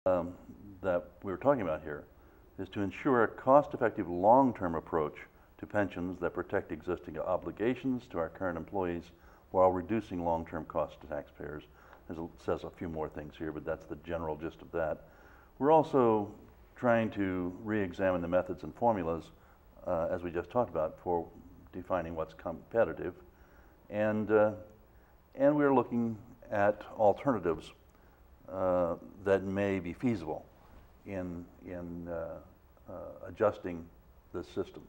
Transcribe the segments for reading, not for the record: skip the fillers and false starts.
that we were talking about here is to ensure a cost-effective long-term approach to pensions that protect existing obligations to our current employees while reducing long-term costs to taxpayers. It says a few more things here, but that's the general gist of that. We're also trying to re-examine the methods and formulas, as we just talked about, for defining what's competitive. And we're looking at alternatives that may be feasible in adjusting the system.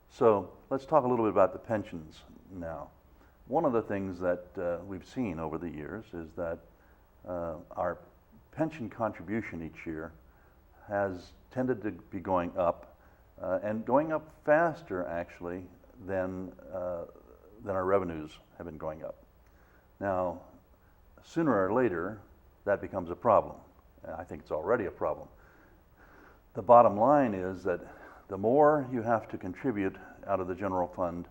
So let's talk a little bit about the pensions now. One of the things that we've seen over the years is that our pension contribution each year has tended to be going up, and going up faster actually than our revenues have been going up. Now, sooner or later, that becomes a problem. I think it's already a problem. The bottom line is that the more you have to contribute out of the general fund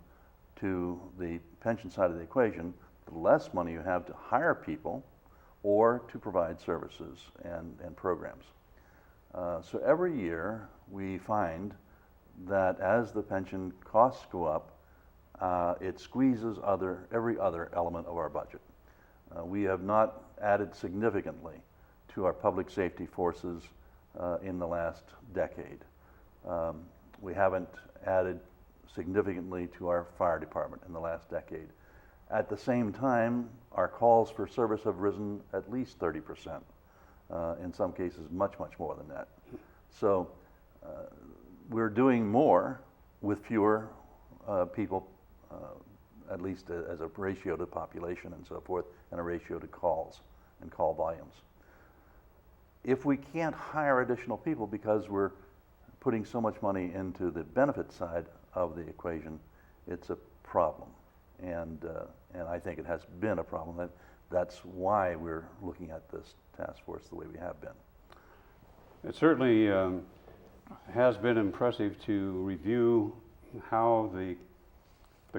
to the pension side of the equation, the less money you have to hire people or to provide services and programs. So every year we find that as the pension costs go up, it squeezes every other element of our budget. We have not added significantly to our public safety forces in the last decade. We haven't added significantly to our fire department in the last decade. At the same time, our calls for service have risen at least 30%. In some cases, much, much more than that. So we're doing more with fewer people, at least as a ratio to population and so forth, and a ratio to calls and call volumes. If we can't hire additional people because we're putting so much money into the benefit side of the equation, it's a problem. And I think it has been a problem. That's why we're looking at this task force the way we have been. It certainly has been impressive to review how the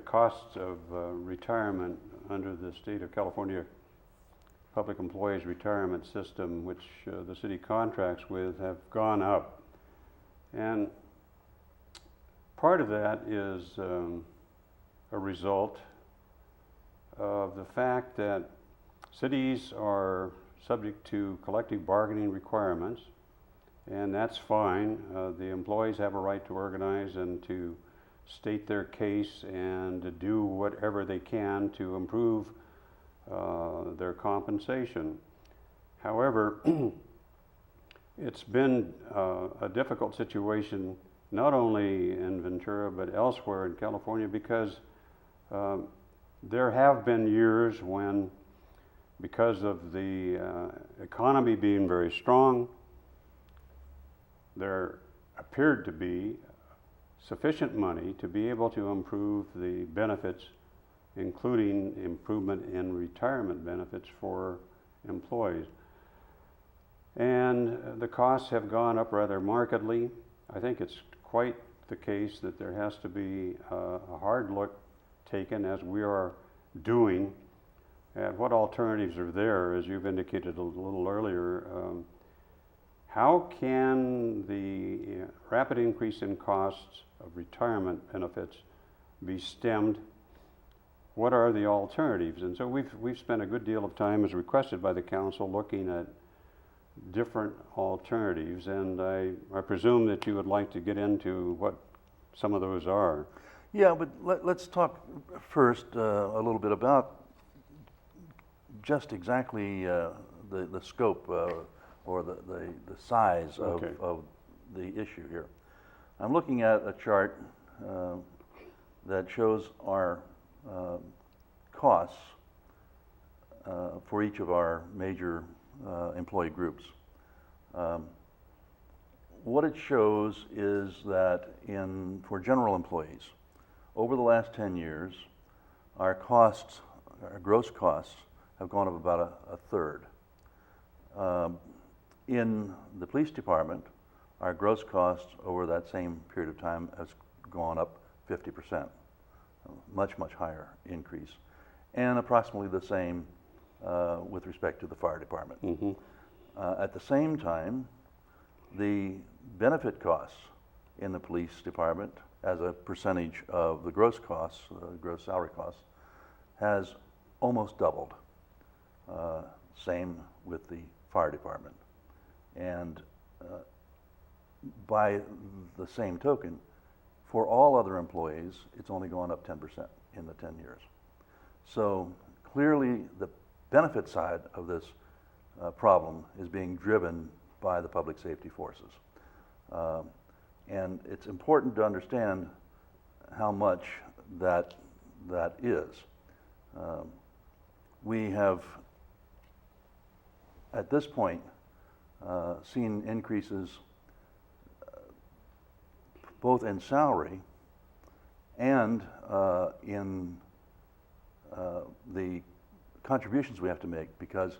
costs of retirement under the state of California Public Employees Retirement System, which the city contracts with, have gone up. And part of that is a result of the fact that cities are subject to collective bargaining requirements, and that's fine. The employees have a right to organize and to state their case and to do whatever they can to improve their compensation. However, it's been a difficult situation not only in Ventura but elsewhere in California, because there have been years when, because of the economy being very strong, there appeared to be sufficient money to be able to improve the benefits, including improvement in retirement benefits for employees. And the costs have gone up rather markedly. I think it's quite the case that there has to be a hard look taken, as we are doing, at what alternatives are there, as you've indicated a little earlier. How can the rapid increase in costs of retirement benefits be stemmed? What are the alternatives? And so we've spent a good deal of time, as requested by the council, looking at different alternatives, and I presume that you would like to get into what some of those are. Yeah, but let's talk first a little bit about just exactly the scope or the size of the issue here. I'm looking at a chart that shows our costs for each of our major employee groups. What it shows is that for general employees, over the last 10 years, our gross costs have gone up about a third. In the police department, our gross costs over that same period of time has gone up 50%, much, much higher increase, and approximately the same with respect to the fire department. Mm-hmm. At the same time, the benefit costs in the police department as a percentage of the gross costs, gross salary costs, has almost doubled. Same with the fire department. And by the same token, for all other employees, it's only gone up 10% in the 10 years. So clearly the benefit side of this problem is being driven by the public safety forces. And it's important to understand how much that is. We have, at this point, seen increases both in salary and in the contributions we have to make, because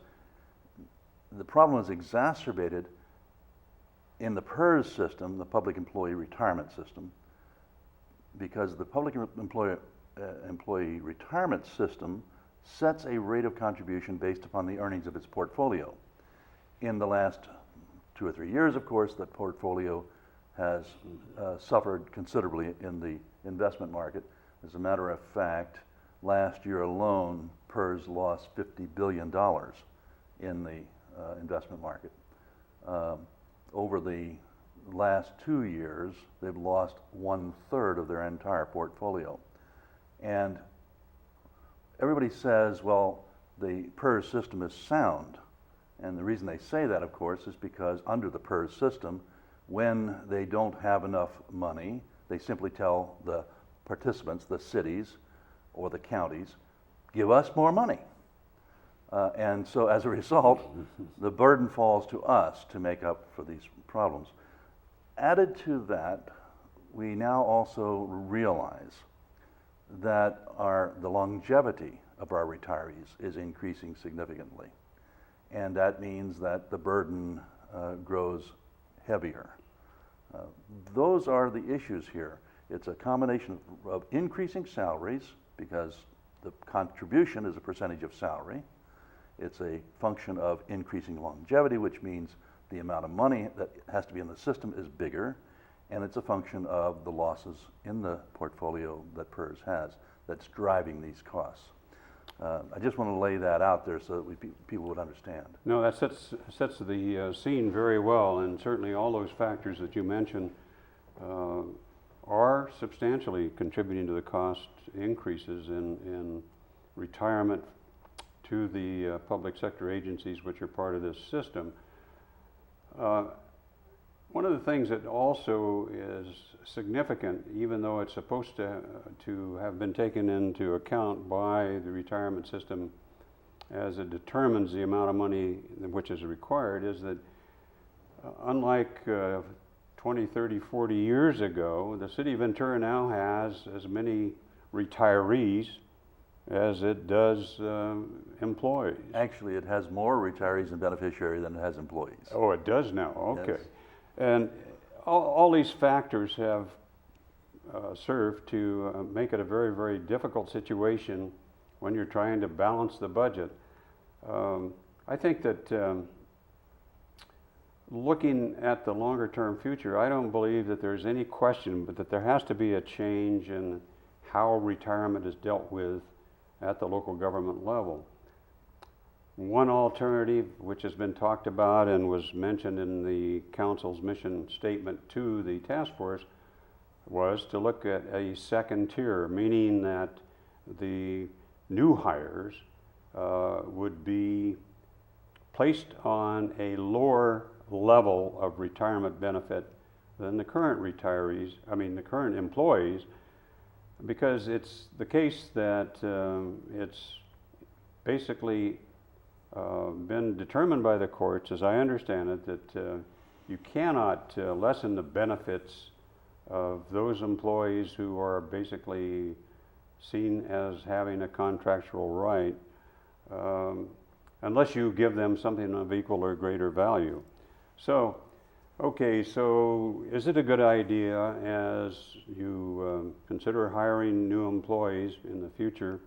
the problem is exacerbated in the PERS system, the Public Employee Retirement System, because the Public Employee Retirement System sets a rate of contribution based upon the earnings of its portfolio. In the last 2 or 3 years, of course, that portfolio has suffered considerably in the investment market. As a matter of fact, last year alone, PERS lost $50 billion in the investment market. Over the last 2 years, they've lost 1/3 of their entire portfolio. And everybody says, well, the PERS system is sound. And the reason they say that, of course, is because under the PERS system, when they don't have enough money, they simply tell the participants, the cities or the counties, give us more money. And so as a result, the burden falls to us to make up for these problems. Added to that, we now also realize that the longevity of our retirees is increasing significantly. And that means that the burden grows heavier. Those are the issues here. It's a combination of increasing salaries, because the contribution is a percentage of salary. It's a function of increasing longevity, which means the amount of money that has to be in the system is bigger. And it's a function of the losses in the portfolio that PERS has that's driving these costs. I just want to lay that out there so that people would understand. No, that sets the scene very well, and certainly all those factors that you mentioned are substantially contributing to the cost increases in retirement to the public sector agencies which are part of this system. One of the things that also is significant, even though it's supposed to have been taken into account by the retirement system as it determines the amount of money which is required, is that unlike 20, 30, 40 years ago, the city of Ventura now has as many retirees as it does employees. Actually, it has more retirees and beneficiaries than it has employees. Oh, it does now, okay. Yes. And all these factors have served to make it a very, very difficult situation when you're trying to balance the budget. I think that looking at the longer term future, I don't believe that there's any question but that there has to be a change in how retirement is dealt with at the local government level. One alternative, which has been talked about and was mentioned in the council's mission statement to the task force, was to look at a second tier, meaning that the new hires would be placed on a lower level of retirement benefit than the current the current employees, because it's the case that it's basically been determined by the courts, as I understand it, that you cannot lessen the benefits of those employees who are basically seen as having a contractual right unless you give them something of equal or greater value. So, okay, so is it a good idea as you consider hiring new employees in the future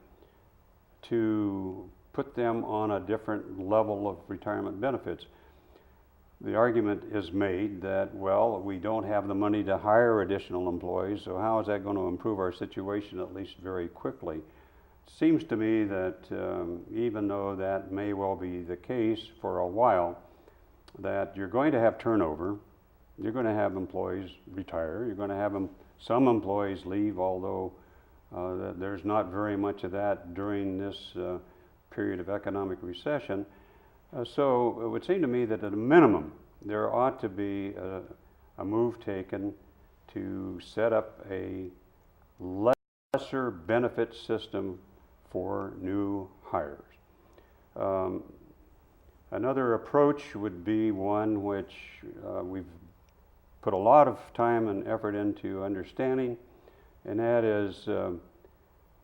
to put them on a different level of retirement benefits? the argument is made that, well, we don't have the money to hire additional employees, so how is that going to improve our situation, at least very quickly? Seems to me that even though that may well be the case for a while, that you're going to have turnover, you're going to have employees retire, you're going to have some employees leave, although there's not very much of that during this period of economic recession. So it would seem to me that at a minimum, there ought to be a move taken to set up a lesser benefit system for new hires. Another approach would be one which we've put a lot of time and effort into understanding, and that is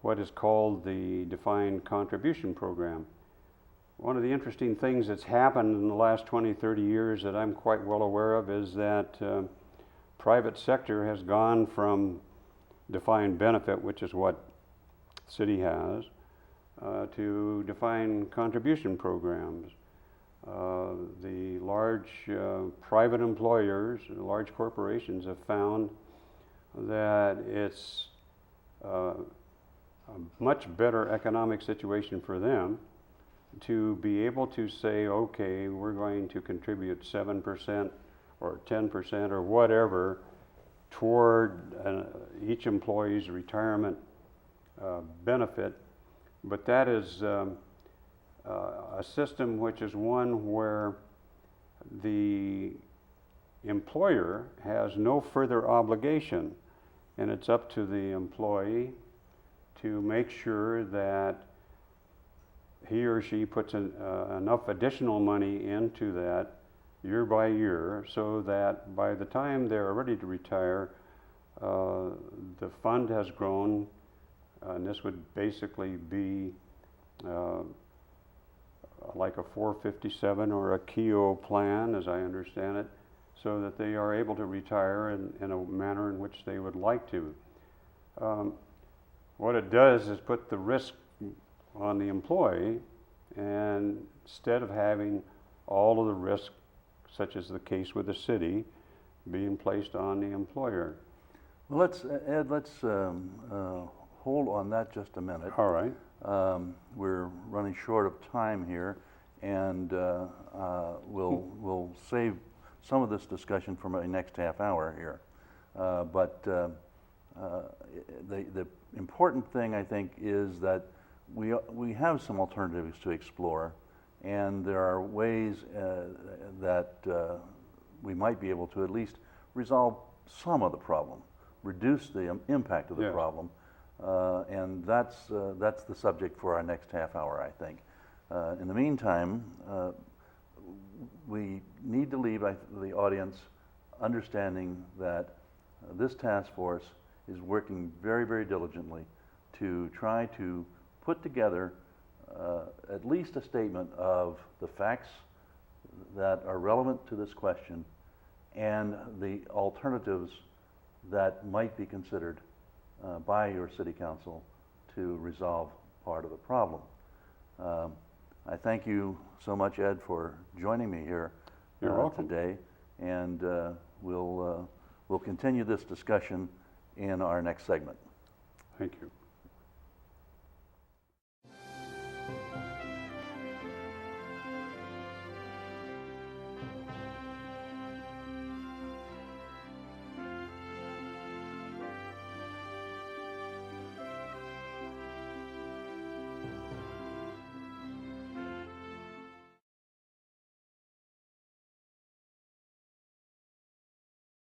what is called the defined contribution program. One of the interesting things that's happened in the last 20, 30 years that I'm quite well aware of is that private sector has gone from defined benefit, which is what the city has, to defined contribution programs. The large private employers, large corporations have found that it's a much better economic situation for them to be able to say, okay, we're going to contribute 7% or 10% or whatever toward each employee's retirement benefit. But that is a system which is one where the employer has no further obligation, and it's up to the employee to make sure that he or she puts enough additional money into that year by year so that by the time they're ready to retire, the fund has grown, and this would basically be like a 457 or a KEO plan, as I understand it, so that they are able to retire in a manner in which they would like to. What it does is put the risk on the employee, and instead of having all of the risk, such as the case with the city, being placed on the employer. Well, Ed, let's hold on that just a minute. All right. We're running short of time here, and we'll save some of this discussion for my next half hour here. But the important thing, I think, is that we have some alternatives to explore, and there are ways that we might be able to at least resolve some of the problem, reduce the impact of the problem, and that's the subject for our next half hour, I think. In the meantime, we need to leave the audience understanding that this task force is working very, very diligently to try to put together at least a statement of the facts that are relevant to this question and the alternatives that might be considered by your city council to resolve part of the problem. I thank you so much, Ed, for joining me here today, and we'll continue this discussion in our next segment. Thank you.